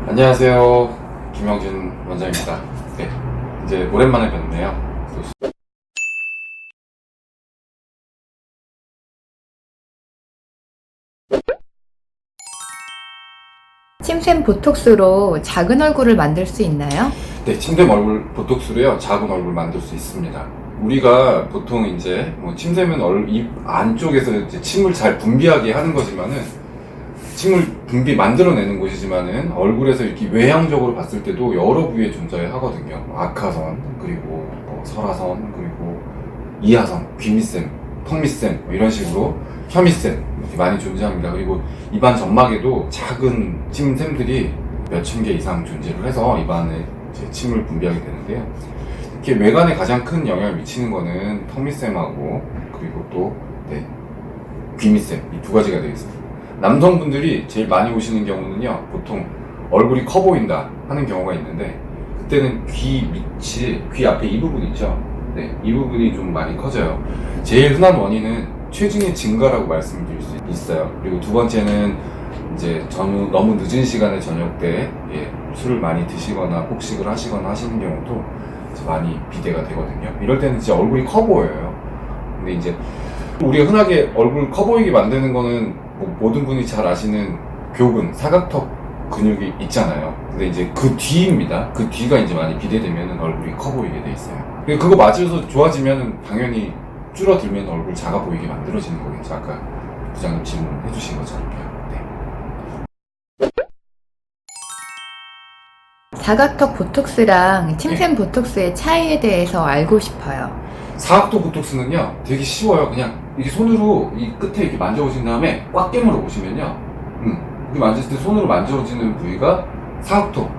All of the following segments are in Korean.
안녕하세요. 김영준 원장입니다. 네, 이제 오랜만에 뵙네요. 침샘 보톡스로 작은 얼굴을 만들 수 있나요? 네, 침샘 얼굴 보톡스로요, 작은 얼굴 만들 수 있습니다. 우리가 보통 이제 침샘은 입 안쪽에서 이제 침을 잘 분비하게 하는 거지만은, 침을 만들어내는 곳이지만은 얼굴에서 이렇게 외향적으로 봤을 때도 여러 부위에 존재하거든요. 악하선, 그리고 설하선, 그리고 이하선, 귀밑샘, 턱밑샘, 이런 식으로 혀밑샘 이렇게 많이 존재합니다. 그리고 입안 점막에도 작은 침샘들이 몇천 개 이상 존재를 해서 입안에 이제 침을 분비하게 되는데요. 이렇게 외관에 가장 큰 영향을 미치는 거는 턱밑샘하고, 그리고 또 귀밑샘, 이 두 가지가 되겠습니다. 남성분들이 제일 많이 오시는 경우는요, 보통 얼굴이 커 보인다 하는 경우가 있는데, 그때는 귀 앞에 이 부분 있죠? 네, 이 부분이 좀 많이 커져요. 제일 흔한 원인은 체중의 증가라고 말씀드릴 수 있어요. 그리고 두 번째는 이제 너무 늦은 시간에 저녁 때 술을 많이 드시거나 폭식을 하시거나 하시는 경우도 많이 비대가 되거든요. 이럴 때는 진짜 얼굴이 커 보여요. 근데 이제 우리가 흔하게 얼굴 커 보이게 만드는 거는 모든 분이 잘 아시는 교근, 사각턱 근육이 있잖아요. 근데 이제 그 뒤입니다. 그 뒤가 이제 많이 비대되면 얼굴이 커 보이게 돼 있어요. 그거 맞춰서 좋아지면 당연히 줄어들면 얼굴 작아 보이게 만들어지는 거겠죠. 아까 부장님 질문해 주신 것처럼요. 네. 사각턱 보톡스랑 침샘 보톡스의 차이에 대해서 알고 싶어요. 사각턱 보톡스는요, 되게 쉬워요. 그냥 이렇게 손으로 이 끝에 이렇게 만져보신 다음에 꽉 깨물어 보시면요, 이렇게 만졌을 때 손으로 만져지는 부위가 사각턱,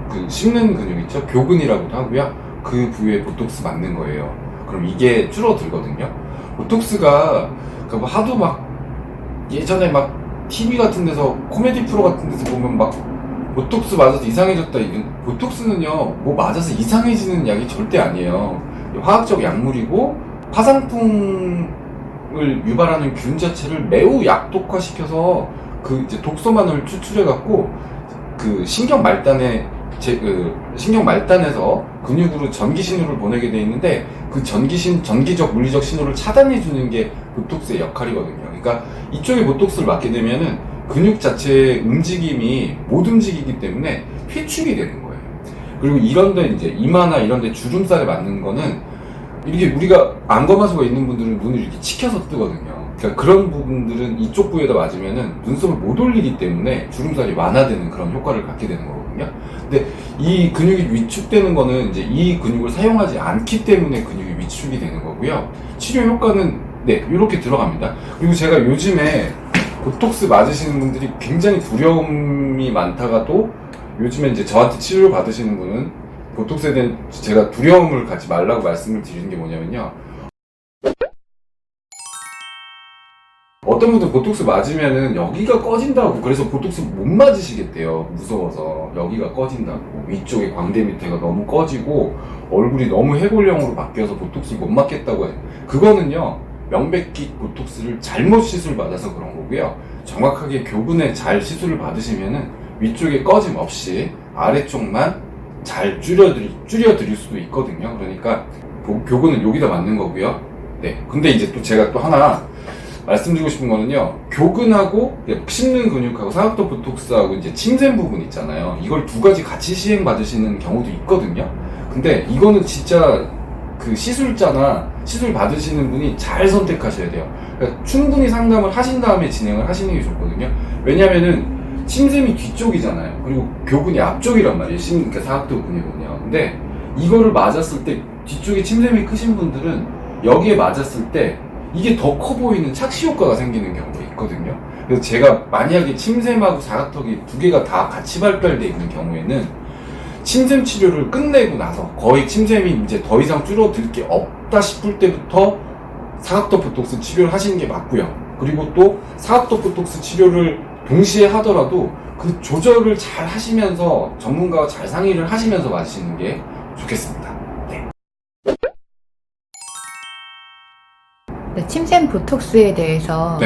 그 씹는 근육 있죠? 교근이라고도 하고요. 그 부위에 보톡스 맞는 거예요. 그럼 이게 줄어들거든요. 보톡스가 하도 예전에 TV 같은 데서, 코미디 프로 같은 데서 보면 보톡스 맞아서 이상해졌다. 보톡스는요, 맞아서 이상해지는 약이 절대 아니에요. 화학적 약물이고, 화상풍을 유발하는 균 자체를 매우 약독화시켜서 이제 독소만을 추출해갖고 신경 말단에서 근육으로 전기 신호를 보내게 돼 있는데, 그 전기적 물리적 신호를 차단해 주는 게 보톡스의 역할이거든요. 그러니까 이쪽에 보톡스를 맞게 되면은 근육 자체의 움직임이 못 움직이기 때문에 회축이 되는 거예요. 그리고 이런데 이제 이마나 이런데 주름살에 맞는 거는, 이렇게 우리가 안검하수가 있는 분들은 눈을 이렇게 치켜서 뜨거든요. 그러니까 그런 부분들은 이쪽 부위에다 맞으면은 눈썹을 못 올리기 때문에 주름살이 완화되는 그런 효과를 갖게 되는 거거든요. 근데 이 근육이 위축되는 거는 이제 이 근육을 사용하지 않기 때문에 근육이 위축이 되는 거고요. 치료 효과는 이렇게 들어갑니다. 그리고 제가 요즘에 보톡스 맞으시는 분들이 굉장히 두려움이 많다가도, 요즘에 이제 저한테 치료를 받으시는 분은 보톡스에 대한 제가 두려움을 갖지 말라고 말씀을 드리는 게 뭐냐면요, 어떤 분들 보톡스 맞으면은 여기가 꺼진다고, 그래서 보톡스 못 맞으시겠대요. 무서워서. 여기가 꺼진다고, 위쪽에 광대 밑에가 너무 꺼지고 얼굴이 너무 해골형으로 바뀌어서 보톡스를 못 맞겠다고 해요. 그거는요, 명백히 보톡스를 잘못 시술 받아서 그런 거고요. 정확하게 교근에 잘 시술을 받으시면은 위쪽에 꺼짐 없이 아래쪽만 잘 줄여드릴 수도 있거든요. 그러니까 교근은 여기다 맞는 거고요. 근데 이제 또 제가 또 하나 말씀드리고 싶은 거는요, 교근하고 씹는 근육하고 사각턱 보톡스하고 이제 침샘 부분 있잖아요. 이걸 두 가지 같이 시행 받으시는 경우도 있거든요. 근데 이거는 진짜 시술자나 시술 받으시는 분이 잘 선택하셔야 돼요. 그러니까 충분히 상담을 하신 다음에 진행을 하시는 게 좋거든요. 왜냐면은 침샘이 뒤쪽이잖아요. 그리고 교근이 앞쪽이란 말이에요. 그러니까 사각턱 근육은요. 근데 이거를 맞았을 때, 뒤쪽에 침샘이 크신 분들은 여기에 맞았을 때 이게 더 커 보이는 착시 효과가 생기는 경우가 있거든요. 그래서 제가 만약에 침샘하고 사각턱이 두 개가 다 같이 발달되어 있는 경우에는 침샘 치료를 끝내고 나서, 거의 침샘이 이제 더 이상 줄어들 게 없다 싶을 때부터 사각턱 보톡스 치료를 하시는 게 맞고요. 그리고 또 사각턱 보톡스 치료를 동시에 하더라도 그 조절을 잘 하시면서, 전문가와 잘 상의를 하시면서 맞으시는 게 좋겠습니다. 침샘 보톡스에 대해서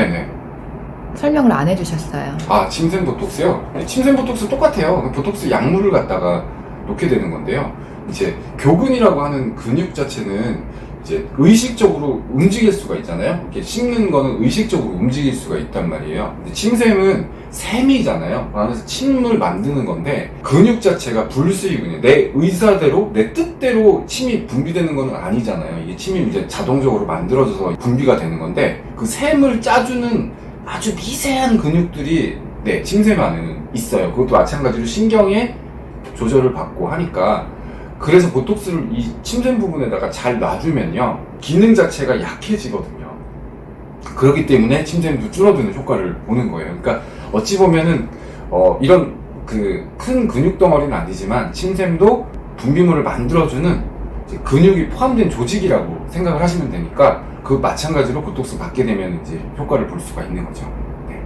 설명을 안 해주셨어요. 아, 침샘 보톡스요? 네, 침샘 보톡스 똑같아요. 보톡스 약물을 갖다가 놓게 되는 건데요. 이제 교근이라고 하는 근육 자체는 이제 의식적으로 움직일 수가 있잖아요. 이렇게 씹는 거는 의식적으로 움직일 수가 있단 말이에요. 근데 침샘은 샘이잖아요. 그래서 침을 만드는 건데 근육 자체가 불수의근이에요. 내 의사대로, 내 뜻대로 침이 분비되는 건 아니잖아요. 이게 침이 이제 자동적으로 만들어져서 분비가 되는 건데 그 샘을 짜주는 아주 미세한 근육들이 네, 침샘 안에는 있어요. 그것도 마찬가지로 신경의 조절을 받고 하니까 그래서 보톡스를 이 침샘 부분에다가 잘 놔주면요 기능 자체가 약해지거든요. 그렇기 때문에 침샘도 줄어드는 효과를 보는 거예요. 그러니까 어찌 보면은 이런 그 큰 근육 덩어리는 아니지만 침샘도 분비물을 만들어주는 근육이 포함된 조직이라고 생각을 하시면 되니까 그 마찬가지로 보톡스 받게 되면 이제 효과를 볼 수가 있는 거죠. 네.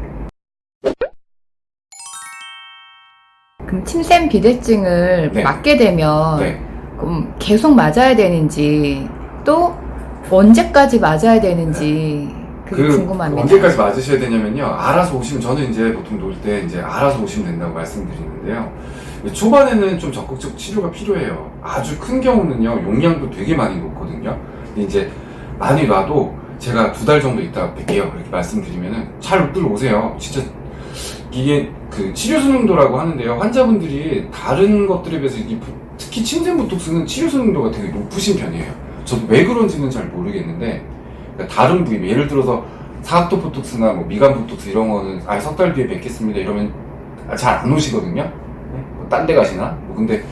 그럼 침샘 비대증을 네. 맞게 되면 네. 그럼 계속 맞아야 되는지 또 언제까지 맞아야 되는지 그게 궁금합니다. 언제까지 맞으셔야 되냐면요. 알아서 오시면 저는 이제 보통 놀 때 이제 알아서 오시면 된다고 말씀드리는데요. 초반에는 좀 적극적 치료가 필요해요. 아주 큰 경우는요. 용량도 되게 많이 놓거든요. 근데 이제 많이 놔도 제가 2달 정도 있다가 뵐게요. 이렇게 말씀드리면은 잘 들어오세요. 진짜 이게 그 치료 수능도라고 하는데요. 환자분들이 다른 것들에 비해서 특히 침샘 보톡스는 치료 수능도가 되게 높으신 편이에요. 저도 왜 그런지는 잘 모르겠는데 그러니까 다른 부위, 예를 들어서 사각도 보톡스나 뭐 미간 보톡스 이런 거는 아예 석 달 뒤에 뵙겠습니다 이러면 잘 안 오시거든요. 뭐 딴 데 가시나? 뭐 근데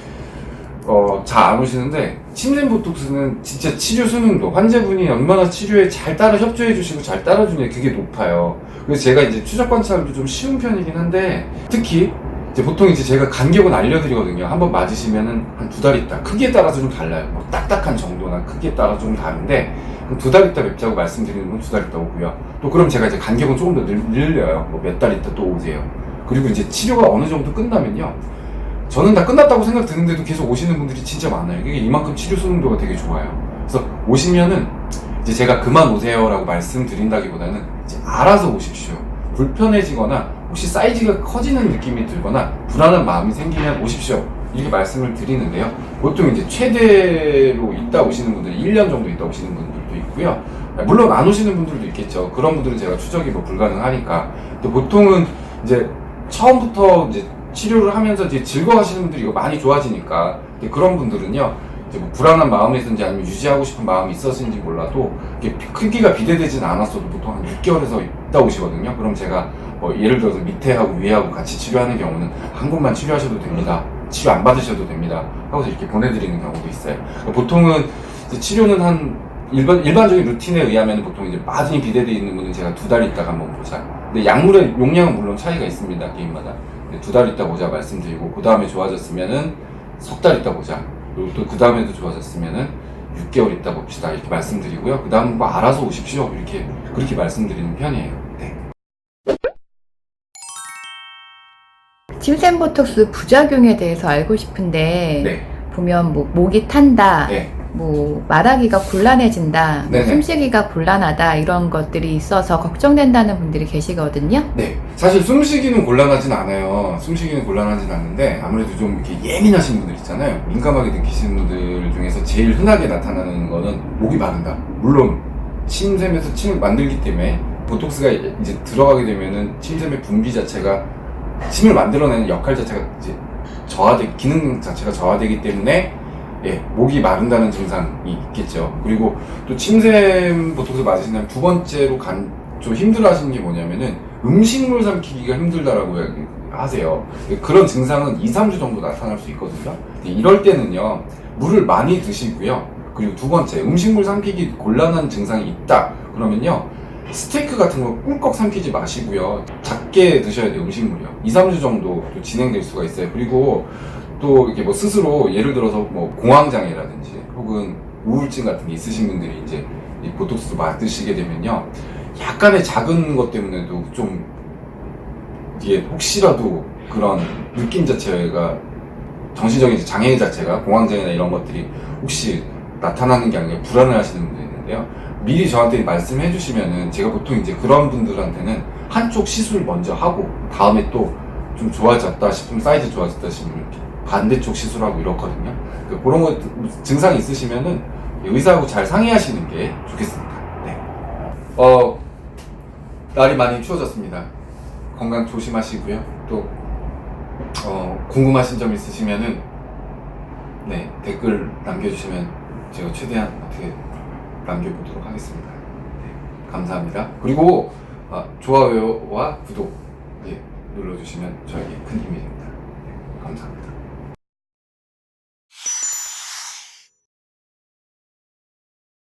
잘 안 오시는데 침샘 보톡스는 진짜 치료 수능도 환자분이 얼마나 치료에 잘 따라 협조해 주시고 잘 따라주냐 그게 높아요. 그래서 제가 이제 추적 관찰도 좀 쉬운 편이긴 한데 특히 이제 보통 이제 제가 간격은 알려드리거든요. 한번 맞으시면은 한 2달 있다. 크기에 따라서 좀 달라요. 뭐 딱딱한 정도나 크기에 따라 좀 다른데 2달 있다 뵙자고 말씀드리는 건 2달 있다 오고요. 또 그럼 제가 이제 간격은 조금 더 늘려요. 뭐 몇 달 있다 또 오세요. 그리고 이제 치료가 어느 정도 끝나면요. 저는 다 끝났다고 생각 드는데도 계속 오시는 분들이 진짜 많아요. 이게 이만큼 치료 수능도가 되게 좋아요. 그래서 오시면은 이제 제가 그만 오세요라고 말씀드린다기보다는 이제 알아서 오십시오. 불편해지거나 혹시 사이즈가 커지는 느낌이 들거나 불안한 마음이 생기면 오십시오. 이렇게 말씀을 드리는데요. 보통 이제 최대로 있다 오시는 분들이 1년 정도 있다 오시는 분들도 있고요. 물론 안 오시는 분들도 있겠죠. 그런 분들은 제가 추적이 뭐 불가능하니까. 근데 보통은 이제 처음부터 이제 치료를 하면서 이제 즐거워하시는 분들이 이거 많이 좋아지니까. 근데 그런 분들은요. 이제 뭐 불안한 마음이든지 아니면 유지하고 싶은 마음이 있었는지 몰라도 이게 크기가 비대되진 않았어도 보통 한 6개월에서 있다 오시거든요. 그럼 제가 뭐 예를 들어서 밑에하고 위에하고 같이 치료하는 경우는 한 곳만 치료하셔도 됩니다. 치료 안 받으셔도 됩니다. 하고서 이렇게 보내드리는 경우도 있어요. 그러니까 보통은 이제 치료는 한 일반적인 루틴에 의하면 보통 이제 많이 비대되어 있는 분은 제가 2달 있다가 한번 보자. 근데 약물의 용량은 물론 차이가 있습니다. 개인마다. 2달 있다 보자 말씀드리고 그 다음에 좋아졌으면은 석 달 있다 보자. 그리고 또 그 다음에도 좋아졌으면은 6개월 있다 봅시다. 이렇게 말씀드리고요. 그 다음 뭐 알아서 오십시오. 그렇게 말씀드리는 편이에요. 네. 침샘 보톡스 부작용에 대해서 알고 싶은데 네. 보면 뭐 목이 탄다, 네. 뭐 말하기가 곤란해진다, 뭐 네네. 숨쉬기가 곤란하다 이런 것들이 있어서 걱정된다는 분들이 계시거든요. 네. 사실 숨쉬기는 곤란하진 않아요. 숨쉬기는 곤란하진 않는데 아무래도 좀 이렇게 예민하신 분들 있잖아요. 민감하게 느끼시는 분들 중에서 제일 흔하게 나타나는 거는 목이 마른다. 물론 침샘에서 침을 만들기 때문에 보톡스가 이제 들어가게 되면은 침샘의 분비 자체가 침을 만들어내는 역할 자체가 이제 기능 자체가 저하되기 때문에 예, 목이 마른다는 증상이 있겠죠. 그리고 또 침샘 보톡스 맞으신다면 두 번째로 좀 힘들어 하시는 게 뭐냐면은 음식물 삼키기가 힘들다라고 하세요. 그런 증상은 2-3주 정도 나타날 수 있거든요. 이럴 때는요, 물을 많이 드시고요. 그리고 두 번째, 음식물 삼키기 곤란한 증상이 있다. 그러면요, 스테이크 같은 거 꿀꺽 삼키지 마시고요. 작게 드셔야 돼요, 음식물이요. 2-3주 정도 또 진행될 수가 있어요. 그리고 또 이렇게 뭐 스스로 예를 들어서 뭐 공황장애라든지 혹은 우울증 같은 게 있으신 분들이 이제 이 보톡스 맞으시게 되면요. 약간의 작은 것 때문에도 좀 이게 혹시라도 그런 느낌 자체가 정신적인 장애 자체가 공황장애나 이런 것들이 혹시 나타나는 게 아니라 불안해 하시는 분들이 있는데요. 미리 저한테 말씀해 주시면은 제가 보통 이제 그런 분들한테는 한쪽 시술 먼저 하고 다음에 또 좀 좋아졌다 싶으면 사이즈 좋아졌다 싶으면 이렇게 반대쪽 시술하고 이렇거든요. 그런 거 증상이 있으시면은 의사하고 잘 상의하시는 게 좋겠습니다. 네. 날이 많이 추워졌습니다. 건강 조심하시고요. 또 궁금하신 점 있으시면은 네, 댓글 남겨주시면 제가 최대한 어떻게 남겨보도록 하겠습니다. 네, 감사합니다. 그리고 좋아요와 구독 눌러주시면 저에게 큰 힘이 됩니다. 네, 감사합니다.